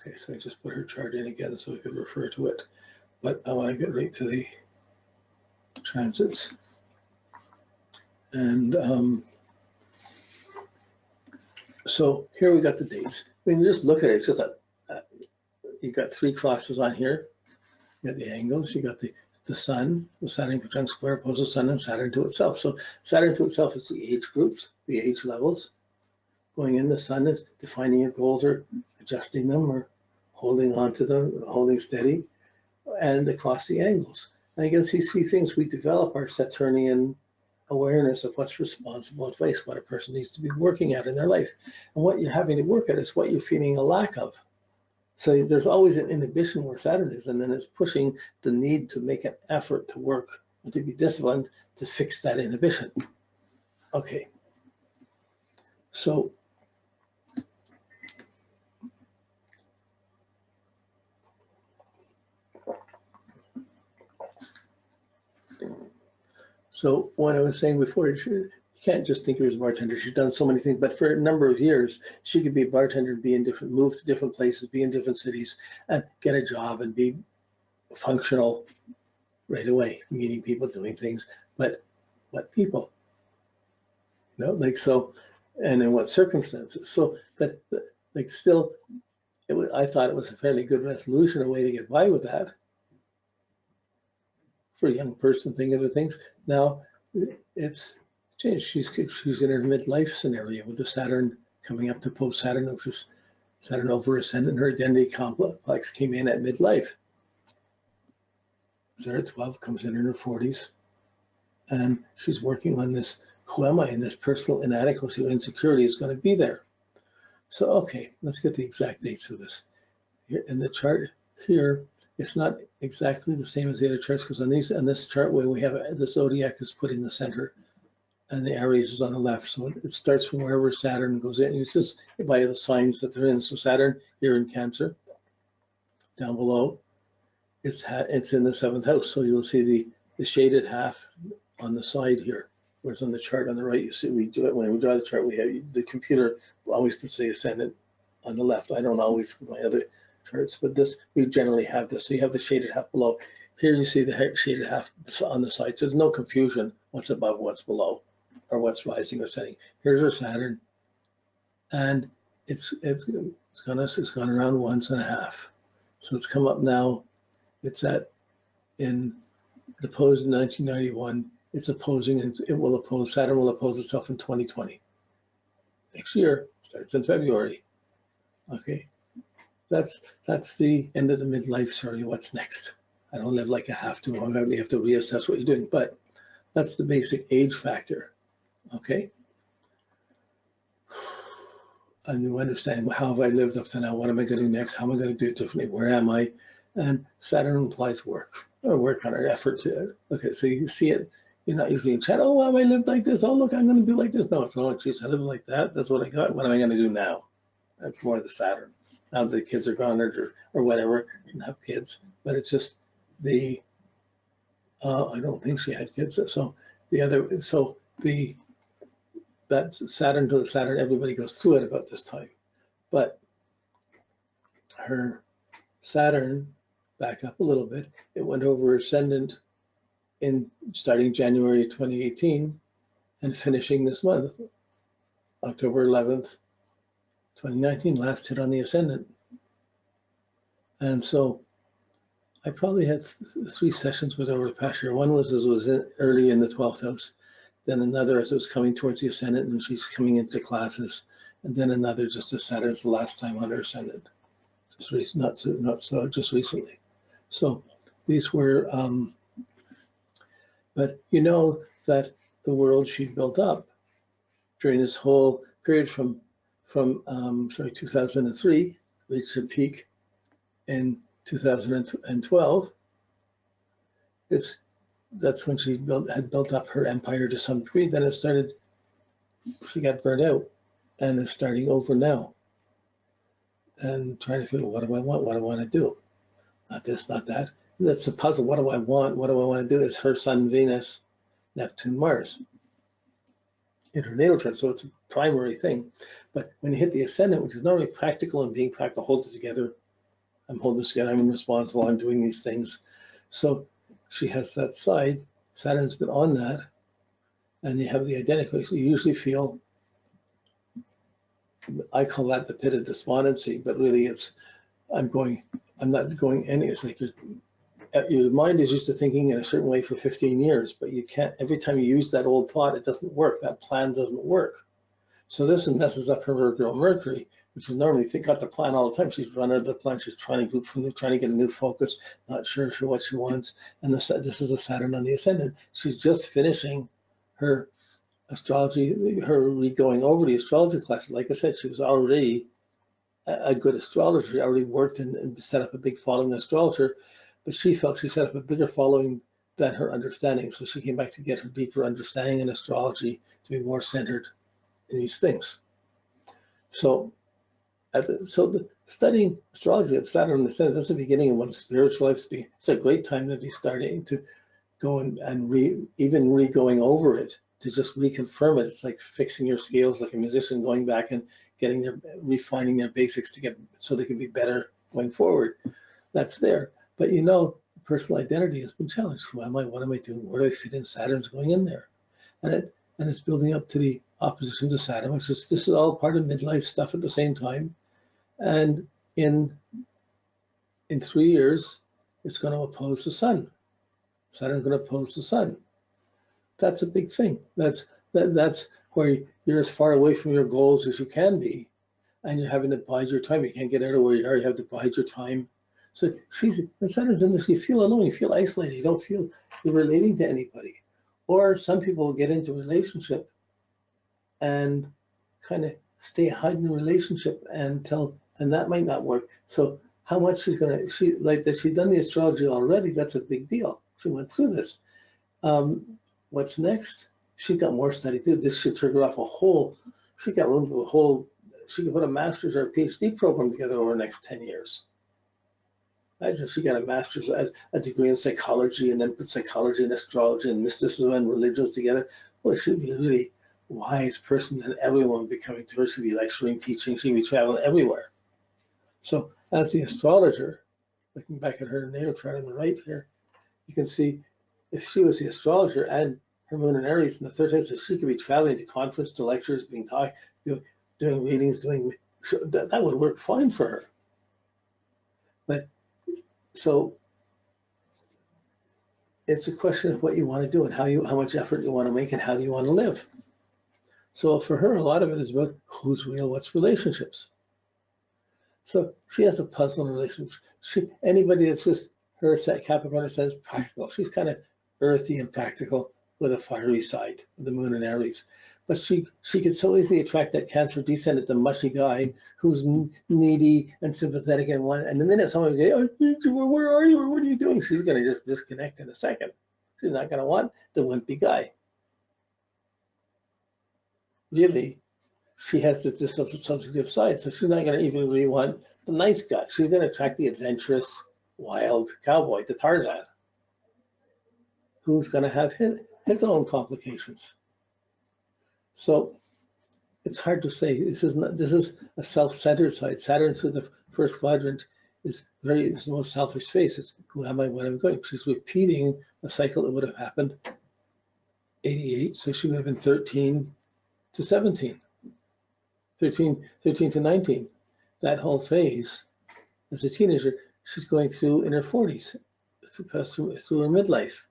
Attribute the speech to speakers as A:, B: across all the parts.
A: Okay, so I just put her chart in again so we could refer to it. But I want to get right to the transits. And so here we got the dates. When you just look at it, it's just that you got 3 crosses on here. You got the angles, you got the sun, the Saturn conjunct square opposite sun, and Saturn to itself. So Saturn to itself is the age groups, the age levels. Going in, the sun is defining your goals or adjusting them or holding on to them, holding steady, and across the angles. And again, see things we develop our Saturnian awareness of what's responsible advice, what a person needs to be working at in their life. And what you're having to work at is what you're feeling a lack of. So there's always an inhibition where Saturn is, and then it's pushing the need to make an effort to work and to be disciplined to fix that inhibition. Okay. So what I was saying before, you can't just think of her as a bartender. She's done so many things, but for a number of years, she could be a bartender, move to different places, be in different cities, and get a job and be functional right away, meeting people, doing things. But what people? You know, like so, and in what circumstances? So, but like still, I thought it was a fairly good resolution, a way to get by with that. For a young person thinking of things. Now it's changed. She's in her midlife scenario with the Saturn coming up to post-Saturn. It's this Saturn over ascendant. Her identity complex came in at midlife. Saturn at 12 comes in her 40s, and she's working on this. Who am I? And this personal inadequacy or insecurity is going to be there. So okay, let's get the exact dates of this. Here in the chart here. It's not exactly the same as the other charts because on this chart where we have the zodiac is put in the center and the Aries is on the left. So it starts from wherever Saturn goes in. It's just by the signs that they're in. So Saturn here in Cancer, down below, it's in the 7th house. So you'll see the shaded half on the side here. Whereas on the chart on the right, you see we do it when we draw the chart. We have the computer always puts the ascendant on the left. I don't always with my other charts, but this we generally have this. So you have the shaded half below. Here you see the shaded half on the side. So there's no confusion what's above, what's below, or what's rising or setting. Here's our Saturn, and it's gone around once and a half. So it's come up now. It's it opposed in 1991. It's opposing, and Saturn will oppose itself in 2020. Next year starts in February. Okay. That's the end of the midlife story. What's next? I don't live like I have to. You have to reassess what you're doing, but that's the basic age factor. Okay. A new understanding. How have I lived up to now? What am I going to do next? How am I going to do it differently? Where am I? And Saturn implies work or work on our effort to. Okay, so you see it. You're not usually in chat. Oh, have I lived like this? Oh, look, I'm going to do like this. No, it's not. Geez, I live like that. That's what I got. What am I going to do now? That's more the Saturn. Now the kids are gone or whatever, and have kids. But it's just I don't think she had kids. So that's Saturn to the Saturn. Everybody goes through it about this time. But her Saturn, back up a little bit, it went over ascendant in starting January 2018 and finishing this month, October 11th. 2019, last hit on the ascendant. And so I probably had 3 sessions with over the past year. One was early in the 12th house, then another as it was coming towards the ascendant and she's coming into classes, and then another just as Saturn's the last time on her ascendant, just recently. So these were, but you know that the world she built up during this whole period from 2003, reached a peak in 2012. That's when she had built up her empire to some degree. Then she got burnt out and is starting over now and trying to figure out what do I want? What do I want to do? Not this, not that. That's the puzzle. What do I want? What do I want to do? It's her Sun, Venus, Neptune, Mars in her natal chart, so it's a primary thing. But when you hit the ascendant, which is not really practical and being practical holds it together, I'm holding this together, I'm responsible, I'm doing these things. So she has that side. Saturn's been on that, and you have the identical. So you usually feel, I call that the pit of despondency, but really it's, I'm not going any, it's like your mind is used to thinking in a certain way for 15 years, but you can't, every time you use that old thought, it doesn't work, that plan doesn't work. So this messes up her girl Mercury, which is normally got the plan all the time. She's running the plan, she's trying to get a new focus, not sure what she wants. And this is a Saturn on the ascendant. She's just finishing her astrology, her going over the astrology classes. Like I said, she was already a good astrologer, already worked and set up a big following astrologer, but she felt she set up a bigger following than her understanding. So she came back to get her deeper understanding in astrology, to be more centered in these things. So studying astrology at Saturn in the Ascendant, that's the beginning of one's spiritual life. It's a great time to be starting to go and going over it, to just reconfirm it. It's like fixing your scales, like a musician going back and refining their basics to get so they can be better going forward. That's there. But personal identity has been challenged. Who am I? What am I doing? Where do I fit in? Saturn's going in there. And it's building up to the opposition to Saturn, which is, this is all part of midlife stuff at the same time. And in 3 years, it's going to oppose the Sun. Saturn's going to oppose the Sun. That's a big thing. That's where you're as far away from your goals as you can be, and you're having to bide your time. You can't get out of where you are. You have to bide your time. So Saturn's in this. You feel alone. You feel isolated. You don't feel you're relating to anybody. Or some people will get into a relationship and kind of stay hiding in a relationship and that might not work. So how much she's done the astrology already, that's a big deal. She went through this. What's next? She got more study too. This should trigger off she got room for she could put a master's or a PhD program together over the next 10 years. Imagine she got a master's, a degree in psychology, and then put psychology and astrology and mysticism and religions together. Well, she'd be a really wise person, and everyone would be coming to her. She'd be lecturing, teaching, she'd be traveling everywhere. So as the astrologer, looking back at her natal chart on the right here, you can see if she was the astrologer and her moon in Aries in the third house, so she could be traveling to conference, to lectures, being taught, doing readings, that would work fine for her. But so it's a question of what you want to do and how much effort you want to make and how do you want to live. So for her, a lot of it is about who's real, what's relationships. So she has a puzzle in relationships. Anybody that's just her Capricorn says practical. She's kind of earthy and practical with a fiery side, with the moon in Aries. But she could so easily attract that Cancer descendant, the mushy guy who's needy and sympathetic and the minute someone goes, oh, where are you, or what are you doing? She's going to just disconnect in a second. She's not going to want the wimpy guy. Really, she has this substantive side, so she's not going to even really want the nice guy. She's going to attract the adventurous, wild cowboy, the Tarzan, who's going to have his own complications. So it's hard to say. This is a self-centered side. Saturn through the first quadrant is the most selfish phase. It's who am I, what am I going? She's repeating a cycle that would have happened 88, so she would have been 13 to 17, 13 to 19. That whole phase, as a teenager, she's going through in her 40s. It's through her midlife.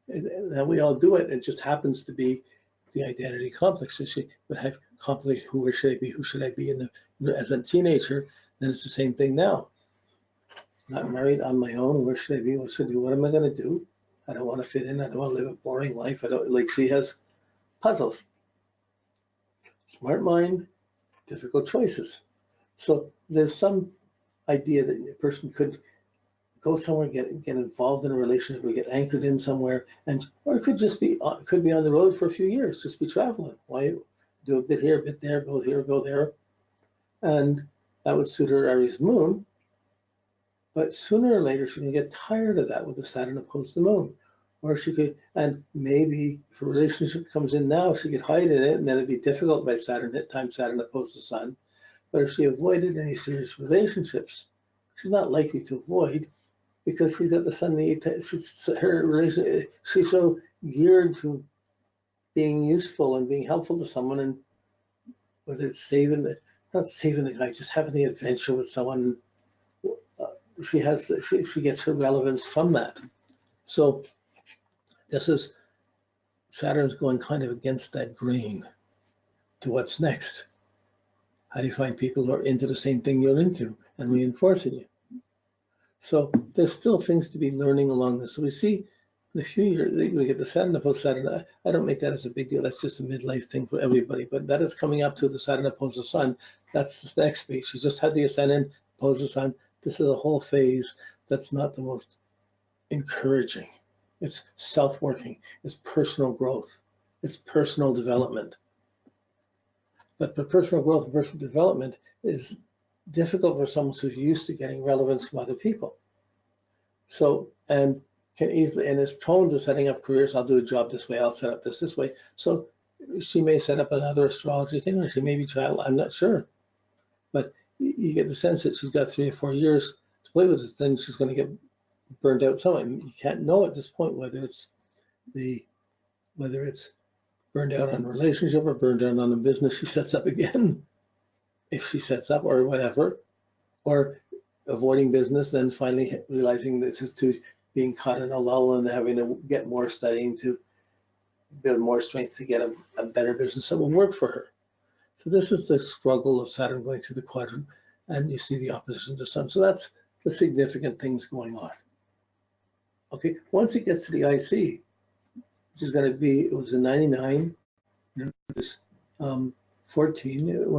A: And we all do it. It just happens to be the identity complex. So she would have conflict, who should I be, who should I be as a teenager. Then it's the same thing now. Not married, on my own, where should I be, what should I do, what am I going to do? I don't want to fit in, I don't want to live a boring life. She has puzzles. Smart mind, difficult choices. So there's some idea that a person could go somewhere, get involved in a relationship, or get anchored in somewhere, or it could just be on the road for a few years, just be traveling. Why do a bit here, a bit there, go here, go there, and that would suit her Aries moon. But sooner or later, she can get tired of that with the Saturn opposed to the moon, or she could, and maybe if a relationship comes in now, she could hide in it, and then it'd be difficult by Saturn opposed to Sun. But if she avoided any serious relationships, she's not likely to avoid, because she's got the sun in the 8th. Her relation, she's so geared to being useful and being helpful to someone, and whether it's not saving the guy, just having the adventure with someone. She gets her relevance from that. So this is Saturn's going kind of against that grain to what's next. How do you find people who are into the same thing you're into and reinforcing you? So there's still things to be learning along this. So we see in a few years, we get the Saturn opposed Saturn. I don't make that as a big deal. That's just a midlife thing for everybody. But that is coming up to the Saturn opposed the Sun. That's the next phase. She just had the Ascendant opposed the Sun. This is a whole phase that's not the most encouraging. It's self-working. It's personal growth. It's personal development. But the personal growth and personal development is difficult for someone who's used to getting relevance from other people. So, and can easily, and is prone to setting up careers. I'll do a job this way, I'll set up this way. So she may set up another astrology thing, or she may be travel, I'm not sure. But you get the sense that she's got 3 or 4 years to play with this, then she's going to get burned out somewhere. You can't know at this point whether it's burned out on a relationship or burned out on a business she sets up again, if she sets up, or whatever, or avoiding business, then finally realizing this is to being caught in a lull and having to get more studying to build more strength to get a better business that will work for her. So this is the struggle of Saturn going through the quadrant, and you see the opposition to the Sun. So that's the significant things going on. Okay, once it gets to the IC, which is going to be, it was a 99, it was 14,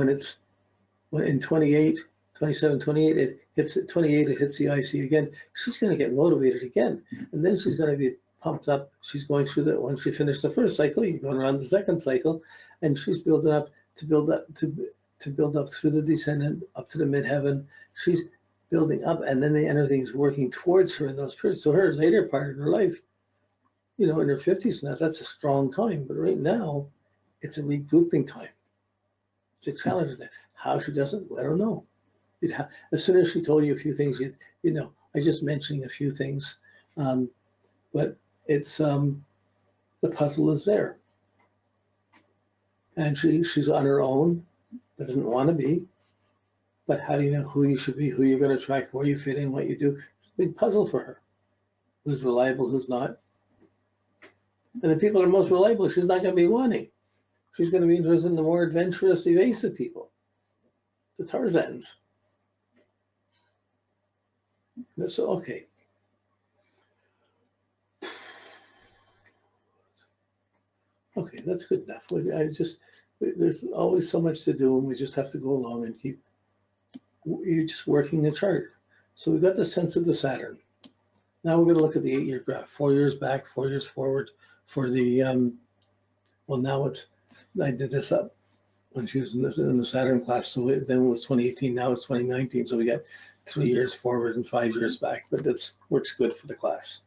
A: when in 28, 27, 28, it hits at 28, it hits the IC again, she's going to get motivated again. And then she's going to be pumped up. She's going through that. Once you finish the first cycle, you're going around the second cycle, and she's building up to build up through the descendant up to the midheaven. She's building up, and then everything's working towards her in those periods. So her later part of her life, in her 50s now, that's a strong time. But right now, it's a regrouping time. It's a challenge. How she does it, I don't know. As soon as she told you a few things, I just mentioning a few things, but it's the puzzle is there, and she's on her own, but doesn't want to be. But how do you know who you should be, who you're going to attract, where you fit in, what you do? It's a big puzzle for her. Who's reliable, who's not? And the people that are most reliable, she's not going to be wanting. She's going to be interested in the more adventurous, evasive people, the Tarzans. So, okay. Okay, that's good enough. There's always so much to do, and we just have to go along and you're just working the chart. So we've got the sense of the Saturn. Now we're going to look at the 8-year graph, 4 years back, 4 years forward for the, well, now I did this up when she was in the Saturn class. So then it was 2018, now it's 2019. So we got 3 years forward and 5 years back, but that works good for the class.